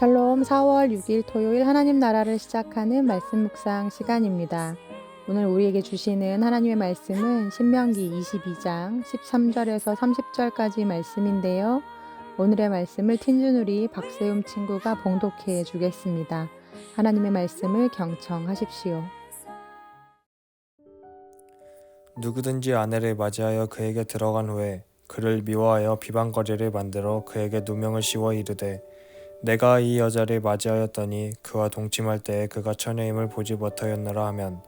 샬롬 4월 6일 토요일 하나님 나라를 시작하는 말씀 묵상 시간입니다. 오늘 우리에게 주시는 하나님의 말씀은 신명기 22장 13절에서 30절까지 말씀인데요. 오늘의 말씀을 틴준우리 박세움 친구가 봉독해 주겠습니다. 하나님의 말씀을 경청하십시오. 누구든지 아내를 맞이하여 그에게 들어간 후에 그를 미워하여 비방거리를 만들어 그에게 누명을 씌워 이르되 내가 이 여자를 맞이하였더니 그와 동침할 때에 그가 처녀임을 보지 못하였노라 하면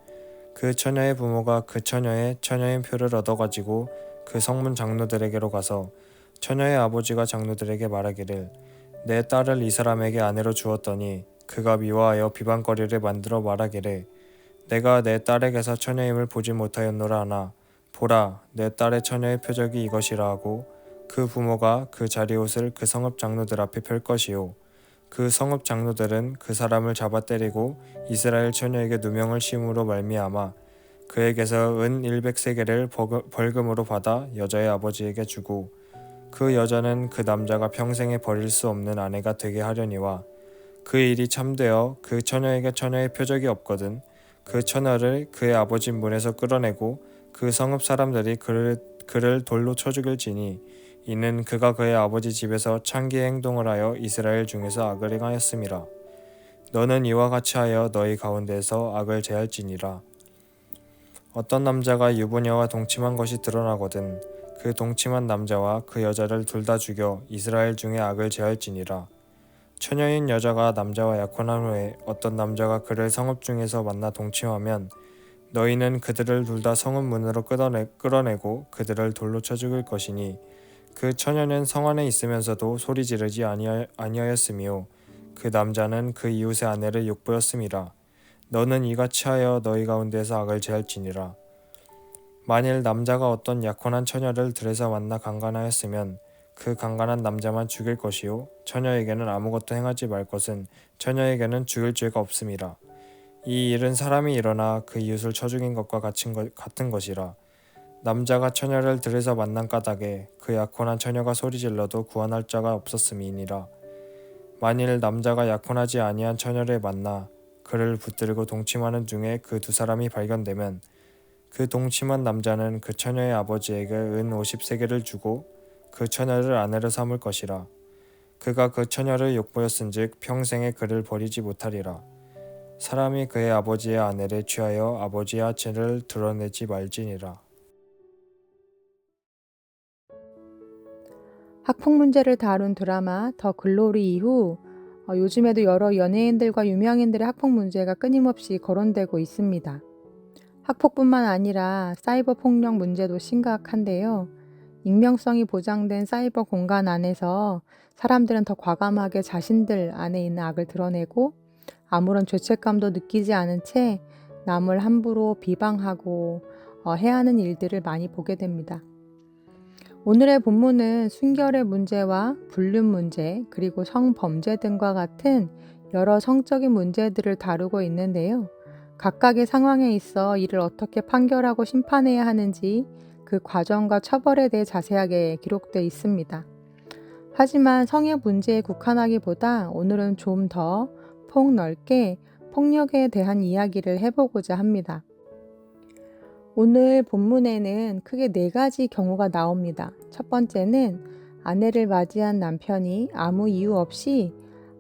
그 처녀의 부모가 그 처녀의 처녀인 표를 얻어가지고 그 성문 장로들에게로 가서 처녀의 아버지가 장로들에게 말하기를 내 딸을 이 사람에게 아내로 주었더니 그가 미워하여 비방거리를 만들어 말하기를 내가 내 딸에게서 처녀임을 보지 못하였노라 하나 보라 내 딸의 처녀의 표적이 이것이라 하고 그 부모가 그 자리옷을 그 성읍 장로들 앞에 펼 것이요 그 성읍 장로들은 그 사람을 잡아 때리고 이스라엘 처녀에게 누명을 씌움으로 말미암아 그에게서 은 100세겔을 벌금으로 받아 여자의 아버지에게 주고 그 여자는 그 남자가 평생에 버릴 수 없는 아내가 되게 하려니와 그 일이 참되어 그 처녀에게 처녀의 표적이 없거든 그 처녀를 그의 아버지 문에서 끌어내고 그 성읍 사람들이 그를 돌로 쳐 죽일지니 이는 그가 그의 아버지 집에서 창기의 행동을 하여 이스라엘 중에서 악을 행하였음이라. 너는 이와 같이 하여 너희 가운데에서 악을 제할지니라. 어떤 남자가 유부녀와 동침한 것이 드러나거든 그 동침한 남자와 그 여자를 둘 다 죽여 이스라엘 중에 악을 제할지니라. 처녀인 여자가 남자와 약혼한 후에 어떤 남자가 그를 성읍 중에서 만나 동침하면 너희는 그들을 둘 다 성읍 문으로 끌어내고 그들을 돌로 쳐 죽일 것이니 그 처녀는 성 안에 있으면서도 소리 지르지 아니하였으며 그 남자는 그 이웃의 아내를 욕보였음이라. 너는 이같이 하여 너희 가운데서 악을 제할지니라. 만일 남자가 어떤 약혼한 처녀를 들에서 만나 강간하였으면 그 강간한 남자만 죽일 것이요 처녀에게는 아무것도 행하지 말 것은 처녀에게는 죽일 죄가 없음이라. 이 일은 사람이 일어나 그 이웃을 쳐 죽인 것과 같은 것이라. 남자가 처녀를 들에서 만난 까닭에 그 약혼한 처녀가 소리질러도 구원할 자가 없었음이니라. 만일 남자가 약혼하지 아니한 처녀를 만나 그를 붙들고 동침하는 중에 그 두 사람이 발견되면 그 동침한 남자는 그 처녀의 아버지에게 은 50세겔을 주고 그 처녀를 아내로 삼을 것이라. 그가 그 처녀를 욕보였은즉 평생에 그를 버리지 못하리라. 사람이 그의 아버지의 아내를 취하여 아버지의 하체를 드러내지 말지니라. 학폭 문제를 다룬 드라마 더 글로리 이후 요즘에도 여러 연예인들과 유명인들의 학폭 문제가 끊임없이 거론되고 있습니다. 학폭뿐만 아니라 사이버 폭력 문제도 심각한데요. 익명성이 보장된 사이버 공간 안에서 사람들은 더 과감하게 자신들 안에 있는 악을 드러내고 아무런 죄책감도 느끼지 않은 채 남을 함부로 비방하고 해하는 일들을 많이 보게 됩니다. 오늘의 본문은 순결의 문제와 불륜 문제, 그리고 성범죄 등과 같은 여러 성적인 문제들을 다루고 있는데요. 각각의 상황에 있어 이를 어떻게 판결하고 심판해야 하는지 그 과정과 처벌에 대해 자세하게 기록되어 있습니다. 하지만 성의 문제에 국한하기보다 오늘은 좀 더 폭넓게 폭력에 대한 이야기를 해보고자 합니다. 오늘 본문에는 크게 4가지 경우가 나옵니다. 첫 번째는 아내를 맞이한 남편이 아무 이유 없이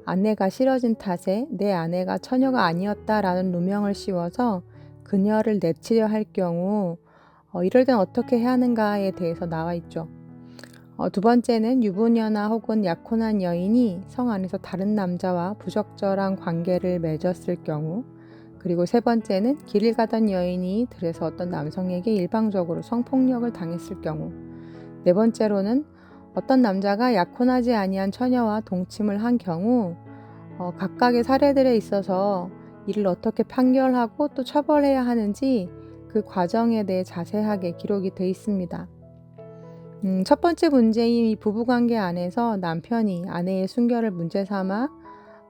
아내가 싫어진 탓에 내 아내가 처녀가 아니었다라는 누명을 씌워서 그녀를 내치려 할 경우 이럴 땐 어떻게 해야 하는가에 대해서 나와 있죠. 두 번째는 유부녀나 혹은 약혼한 여인이 성 안에서 다른 남자와 부적절한 관계를 맺었을 경우, 그리고 세 번째는 길을 가던 여인이 들에서 어떤 남성에게 일방적으로 성폭력을 당했을 경우, 네 번째로는 어떤 남자가 약혼하지 아니한 처녀와 동침을 한 경우 각각의 사례들에 있어서 이를 어떻게 판결하고 또 처벌해야 하는지 그 과정에 대해 자세하게 기록이 되어 있습니다. 첫 번째 문제인 이 부부관계 안에서 남편이 아내의 순결을 문제 삼아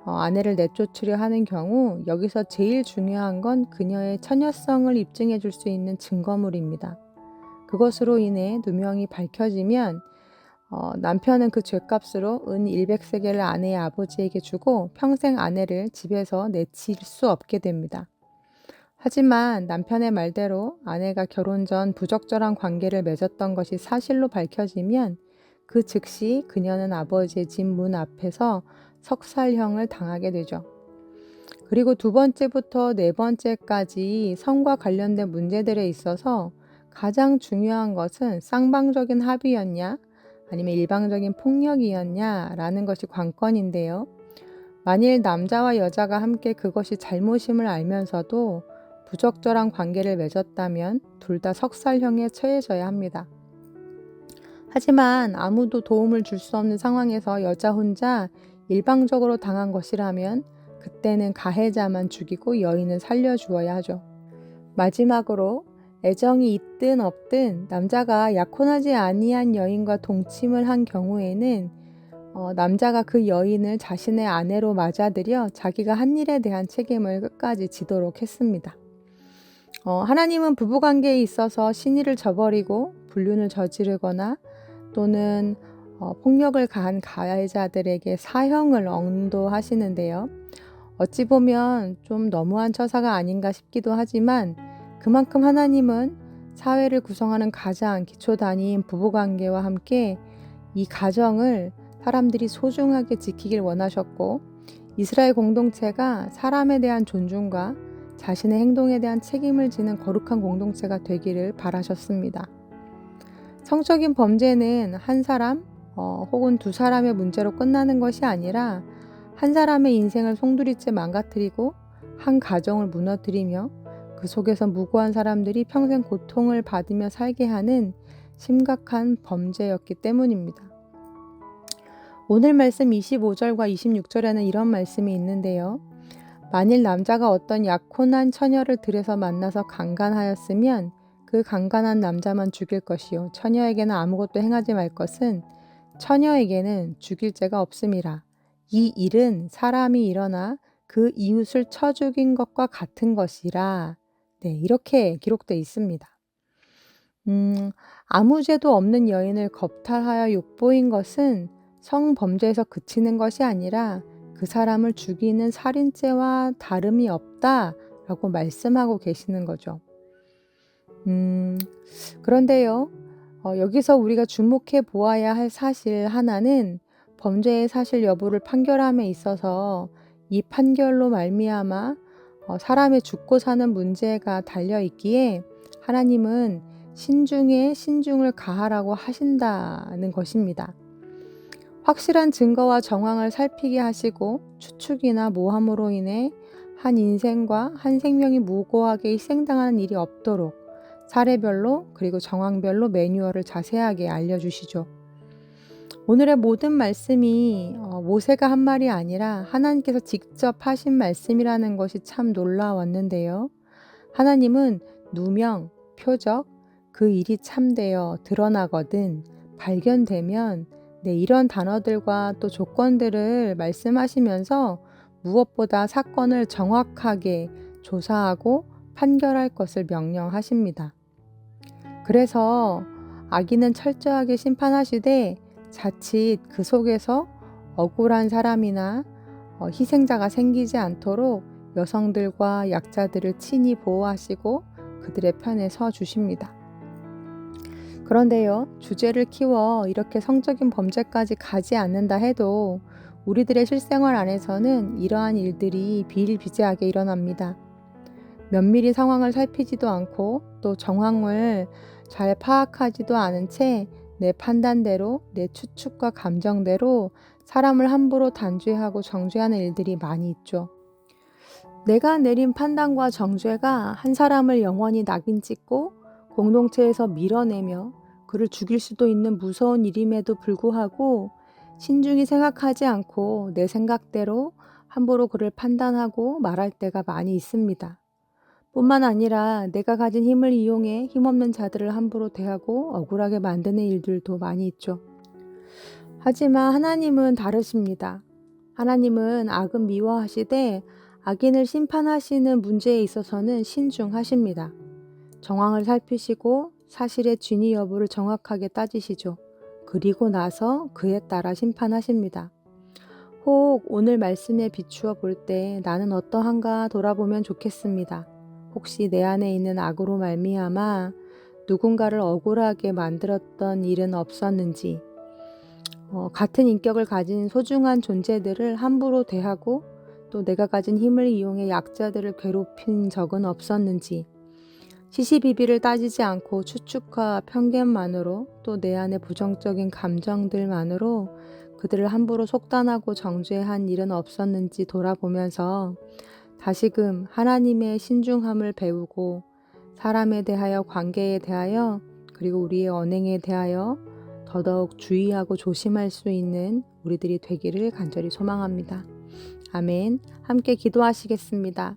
아내를 내쫓으려 하는 경우 여기서 제일 중요한 건 그녀의 처녀성을 입증해 줄 수 있는 증거물입니다. 그것으로 인해 누명이 밝혀지면 남편은 그 죗값으로 은 100세겔을 아내의 아버지에게 주고 평생 아내를 집에서 내칠 수 없게 됩니다. 하지만 남편의 말대로 아내가 결혼 전 부적절한 관계를 맺었던 것이 사실로 밝혀지면 그 즉시 그녀는 아버지의 집 문 앞에서 석살형을 당하게 되죠. 그리고 두 번째부터 네 번째까지 성과 관련된 문제들에 있어서 가장 중요한 것은 쌍방적인 합의였냐 아니면 일방적인 폭력이었냐라는 것이 관건인데요. 만일 남자와 여자가 함께 그것이 잘못임을 알면서도 부적절한 관계를 맺었다면 둘 다 석살형에 처해져야 합니다. 하지만 아무도 도움을 줄 수 없는 상황에서 여자 혼자 일방적으로 당한 것이라면 그때는 가해자만 죽이고 여인은 살려주어야 하죠. 마지막으로 애정이 있든 없든 남자가 약혼하지 아니한 여인과 동침을 한 경우에는 남자가 그 여인을 자신의 아내로 맞아들여 자기가 한 일에 대한 책임을 끝까지 지도록 했습니다. 하나님은 부부관계에 있어서 신의를 저버리고 불륜을 저지르거나 또는 폭력을 가한 가해자들에게 사형을 언도하시는데요. 어찌 보면 좀 너무한 처사가 아닌가 싶기도 하지만 그만큼 하나님은 사회를 구성하는 가장 기초 단위인 부부관계와 함께 이 가정을 사람들이 소중하게 지키길 원하셨고 이스라엘 공동체가 사람에 대한 존중과 자신의 행동에 대한 책임을 지는 거룩한 공동체가 되기를 바라셨습니다. 성적인 범죄는 한 사람 혹은 두 사람의 문제로 끝나는 것이 아니라 한 사람의 인생을 송두리째 망가뜨리고 한 가정을 무너뜨리며 그 속에서 무고한 사람들이 평생 고통을 받으며 살게 하는 심각한 범죄였기 때문입니다. 오늘 말씀 25절과 26절에는 이런 말씀이 있는데요. 만일 남자가 어떤 약혼한 처녀를 들에서 만나서 강간하였으면 그 강간한 남자만 죽일 것이요 처녀에게는 아무것도 행하지 말 것은 처녀에게는 죽일 죄가 없음이라. 이 일은 사람이 일어나 그 이웃을 쳐 죽인 것과 같은 것이라. 네, 이렇게 기록되어 있습니다. 아무 죄도 없는 여인을 겁탈하여 욕보인 것은 성범죄에서 그치는 것이 아니라 그 사람을 죽이는 살인죄와 다름이 없다라고 말씀하고 계시는 거죠. 그런데요, 여기서 우리가 주목해 보아야 할 사실 하나는 범죄의 사실 여부를 판결함에 있어서 이 판결로 말미암아 사람의 죽고 사는 문제가 달려 있기에 하나님은 신중에 신중을 가하라고 하신다는 것입니다. 확실한 증거와 정황을 살피게 하시고 추측이나 모함으로 인해 한 인생과 한 생명이 무고하게 희생당하는 일이 없도록 사례별로 그리고 정황별로 매뉴얼을 자세하게 알려주시죠. 오늘의 모든 말씀이 모세가 한 말이 아니라 하나님께서 직접 하신 말씀이라는 것이 참 놀라웠는데요. 하나님은 누명, 표적, 그 일이 참되어 드러나거든 발견되면 이런 단어들과 또 조건들을 말씀하시면서 무엇보다 사건을 정확하게 조사하고 판결할 것을 명령하십니다. 그래서 악인은 철저하게 심판하시되 자칫 그 속에서 억울한 사람이나 희생자가 생기지 않도록 여성들과 약자들을 친히 보호하시고 그들의 편에 서 주십니다. 그런데요, 주제를 키워 이렇게 성적인 범죄까지 가지 않는다 해도 우리들의 실생활 안에서는 이러한 일들이 비일비재하게 일어납니다. 면밀히 상황을 살피지도 않고 또 정황을 잘 파악하지도 않은 채 내 판단대로 내 추측과 감정대로 사람을 함부로 단죄하고 정죄하는 일들이 많이 있죠. 내가 내린 판단과 정죄가 한 사람을 영원히 낙인 찍고 공동체에서 밀어내며 그를 죽일 수도 있는 무서운 일임에도 불구하고 신중히 생각하지 않고 내 생각대로 함부로 그를 판단하고 말할 때가 많이 있습니다. 뿐만 아니라 내가 가진 힘을 이용해 힘없는 자들을 함부로 대하고 억울하게 만드는 일들도 많이 있죠. 하지만 하나님은 다르십니다. 하나님은 악은 미워하시되 악인을 심판하시는 문제에 있어서는 신중하십니다. 정황을 살피시고 사실의 진위 여부를 정확하게 따지시죠. 그리고 나서 그에 따라 심판하십니다. 혹 오늘 말씀에 비추어 볼 때 나는 어떠한가 돌아보면 좋겠습니다. 혹시 내 안에 있는 악으로 말미암아 누군가를 억울하게 만들었던 일은 없었는지, 같은 인격을 가진 소중한 존재들을 함부로 대하고 또 내가 가진 힘을 이용해 약자들을 괴롭힌 적은 없었는지, 시시비비를 따지지 않고 추측과 편견만으로 또 내 안의 부정적인 감정들만으로 그들을 함부로 속단하고 정죄한 일은 없었는지 돌아보면서 다시금 하나님의 신중함을 배우고 사람에 대하여, 관계에 대하여, 그리고 우리의 언행에 대하여 더더욱 주의하고 조심할 수 있는 우리들이 되기를 간절히 소망합니다. 아멘. 함께 기도하시겠습니다.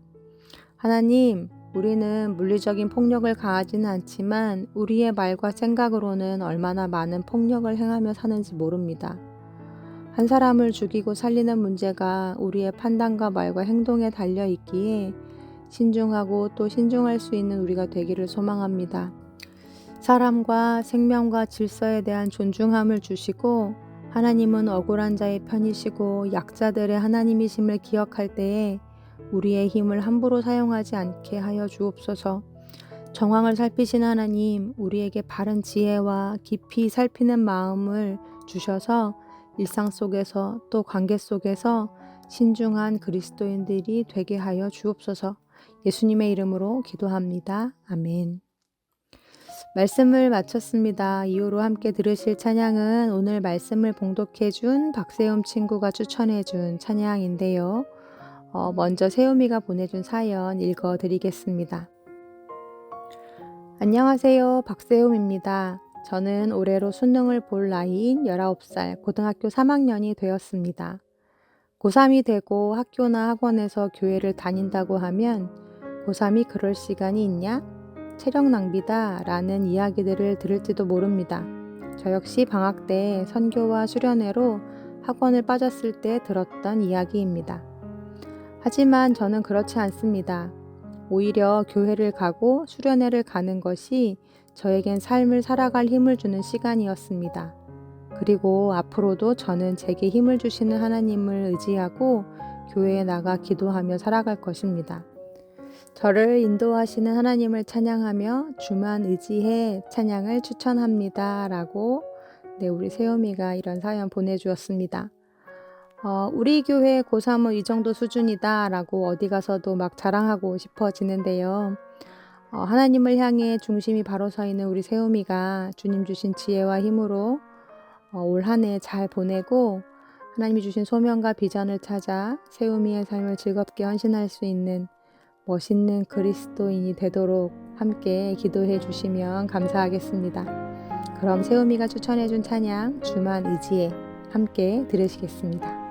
하나님, 우리는 물리적인 폭력을 가하지는 않지만 우리의 말과 생각으로는 얼마나 많은 폭력을 행하며 사는지 모릅니다. 한 사람을 죽이고 살리는 문제가 우리의 판단과 말과 행동에 달려 있기에 신중하고 또 신중할 수 있는 우리가 되기를 소망합니다. 사람과 생명과 질서에 대한 존중함을 주시고 하나님은 억울한 자의 편이시고 약자들의 하나님이심을 기억할 때에 우리의 힘을 함부로 사용하지 않게 하여 주옵소서. 정황을 살피신 하나님, 우리에게 바른 지혜와 깊이 살피는 마음을 주셔서 일상 속에서 또 관계 속에서 신중한 그리스도인들이 되게 하여 주옵소서. 예수님의 이름으로 기도합니다. 아멘. 말씀을 마쳤습니다. 이후로 함께 들으실 찬양은 오늘 말씀을 봉독해 준 박세움 친구가 추천해 준 찬양인데요. 먼저 세움이가 보내준 사연 읽어드리겠습니다. 안녕하세요. 박세움입니다. 저는 올해로 수능을 볼 나이인 19살 고등학교 3학년이 되었습니다. 고3이 되고 학교나 학원에서 교회를 다닌다고 하면 고3이 그럴 시간이 있냐? 체력 낭비다 라는 이야기들을 들을지도 모릅니다. 저 역시 방학 때 선교와 수련회로 학원을 빠졌을 때 들었던 이야기입니다. 하지만 저는 그렇지 않습니다. 오히려 교회를 가고 수련회를 가는 것이 저에겐 삶을 살아갈 힘을 주는 시간이었습니다. 그리고 앞으로도 저는 제게 힘을 주시는 하나님을 의지하고 교회에 나가 기도하며 살아갈 것입니다. 저를 인도하시는 하나님을 찬양하며 주만 의지해 찬양을 추천합니다. 라고 우리 세움이가 이런 사연 보내주었습니다. 우리 교회 고3은 이 정도 수준이다 라고 어디 가서도 막 자랑하고 싶어지는데요. 하나님을 향해 중심이 바로 서 있는 우리 세움이가 주님 주신 지혜와 힘으로 올 한 해 잘 보내고 하나님이 주신 소명과 비전을 찾아 세움이의 삶을 즐겁게 헌신할 수 있는 멋있는 그리스도인이 되도록 함께 기도해 주시면 감사하겠습니다. 그럼 세움이가 추천해 준 찬양 주만 의지해 함께 들으시겠습니다.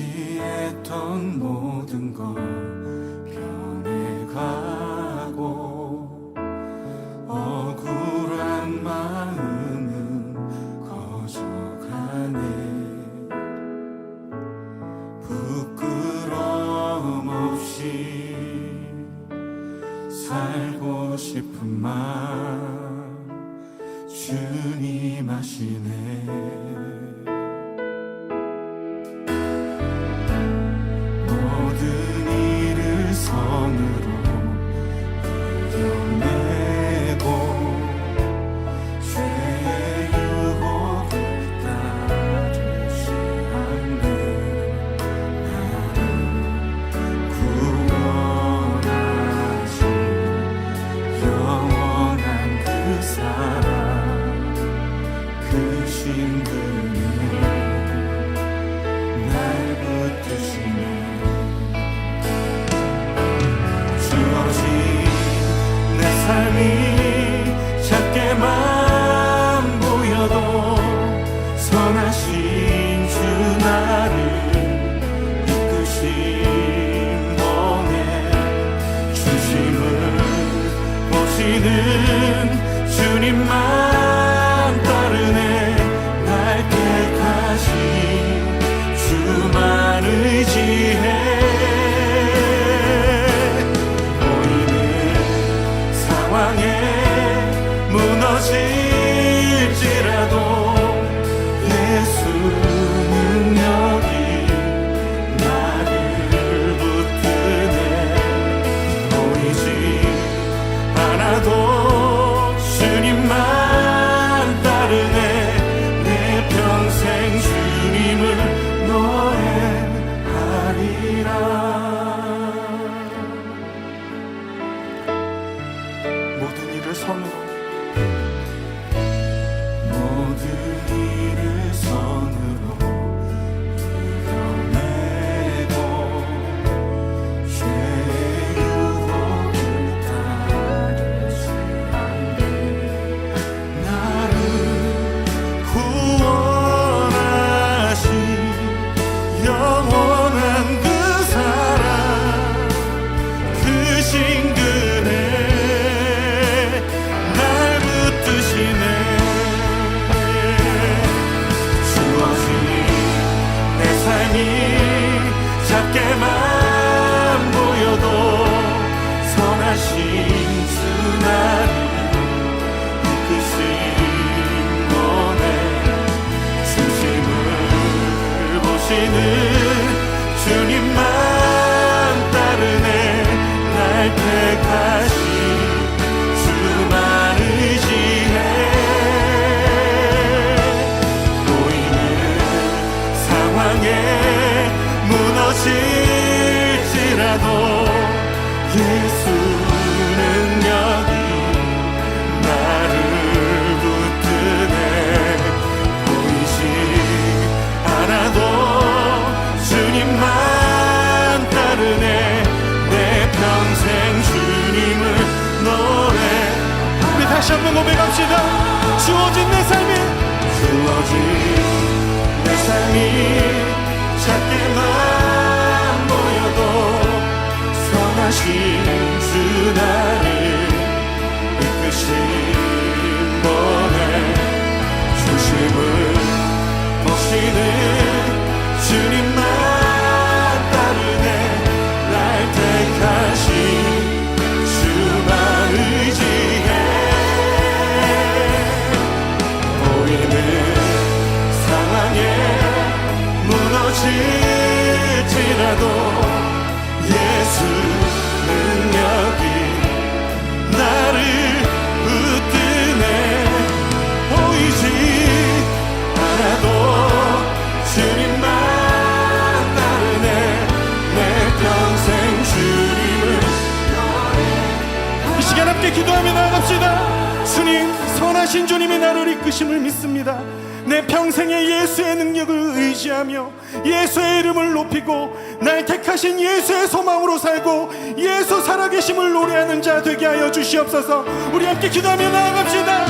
의지했던 모든 것 변해가고 억울한 마음은 커져가네. 부끄러움 없이 살고 싶은 마음 주님 아시네. 선으로 이겨내고 죄의 유혹을 따르지 않네. 나를 구원하신 영원한 그 사랑, 그 신들 무너질지라도 예수 능력이 나를 붙드네. 보이지 않아도 주님만 따르네. 내 평생 주님을 노래하리라. 모든 일을 선으로 모든 일을 선으로 이겨내고 죄의 유혹을 따르지 않네. 나를 구원하신 영원한 그 사랑 그 신근에 날 붙드시네. 주어진 내 삶이 작게만 보여도 선하신 주 나를 이끄신 거네. 중심을 보시는 주님만 따르네. 날 택하신 주만 의지해. 보이는 상황에 무너질지라도 예수 능력이 나를 붙드네. 보이지 않아도 주님만 따르네. 내 평생 주님을 노래. 우리 다시 한번 고백합시다. 주어진 내 삶이 주어진 내 삶이 작게만 보여도 선하신 주 나를 이끄신 번에 중심을 보시는 주님만 따르네. 날 택하신 주만 의지해. 보이는 상황에 무너질지라도 예수 능력이 나를 붙드네. 보이지 않아도 주님만 따르네. 내 평생 주님을 이 시간 함께 기도하며 나아갑시다. 주님, 선하신 주님이 나를 이끄심을 믿습니다. 내 평생에 예수의 능력을 의지하며 예수의 이름을 높이고 날 택하신 예수의 소망으로 살고 예수 살아계심을 노래하는 자 되게 하여 주시옵소서. 우리 함께 기도하며 나아갑시다.